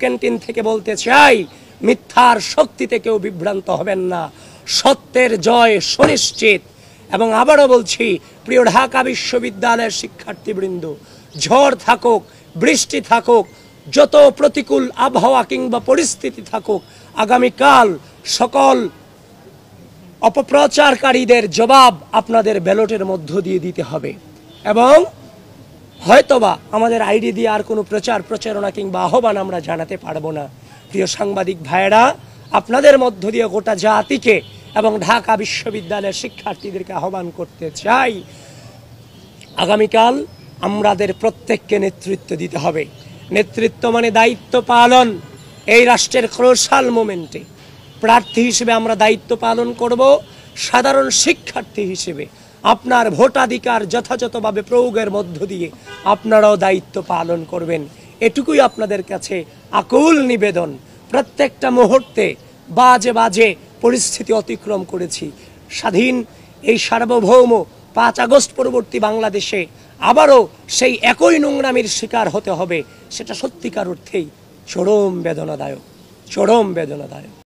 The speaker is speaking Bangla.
ক্যান্টিন থেকে বলতে চাই, মিথ্যার শক্তিতে কেউ বিভ্রান্ত হবেন না, সত্যের জয় সুনিশ্চিত। এবং আবারও বলছি, প্রিয় ঢাকা বিশ্ববিদ্যালয়ের শিক্ষার্থীবৃন্দ, ঝড় থাকুক, বৃষ্টি থাকুক, যত প্রতিকূল আবহাওয়া কিংবা পরিস্থিতি থাকুক, আগামীকাল সকল অপপ্রচারকারীদের জবাব আপনাদের ব্যালটের মধ্য দিয়ে দিতে হবে। এবং হয়তোবা আমাদের আইডি দিয়ে আর কোনো প্রচারণা কিংবা আহ্বান আমরা জানাতে পারবো না। প্রিয় সাংবাদিক ভাইয়েরা, আপনাদের মধ্য দিয়ে গোটা জাতিকে এবং ঢাকা বিশ্ববিদ্যালয়ের শিক্ষার্থীদেরকে আহ্বান করতে চাই, আগামীকাল আমাদের প্রত্যেককে নেতৃত্ব দিতে হবে। নেতৃত্ব মানে দায়িত্ব পালন। এই রাষ্ট্রের ক্রুশাল মোমেন্টে প্রার্থী হিসেবে আমরা দায়িত্ব পালন করব। সাধারণ শিক্ষার্থী হিসেবে আপনার ভোটাধিকার যথাযথভাবে প্রয়োগের মধ্য দিয়ে আপনারাও দায়িত্ব পালন করবেন, এটুকুই আপনাদের কাছে আকুল নিবেদন। প্রত্যেকটা মুহূর্তে বাজে বাজে পরিস্থিতি অতিক্রম করেছি। স্বাধীন এই সার্বভৌম 5 আগস্ট পরবর্তী বাংলাদেশে আবারও সেই একই নোংরামির শিকার হতে হবে, সেটা সত্যিকার অর্থেই চরম বেদনাদায়ক, চরম বেদনাদায়ক।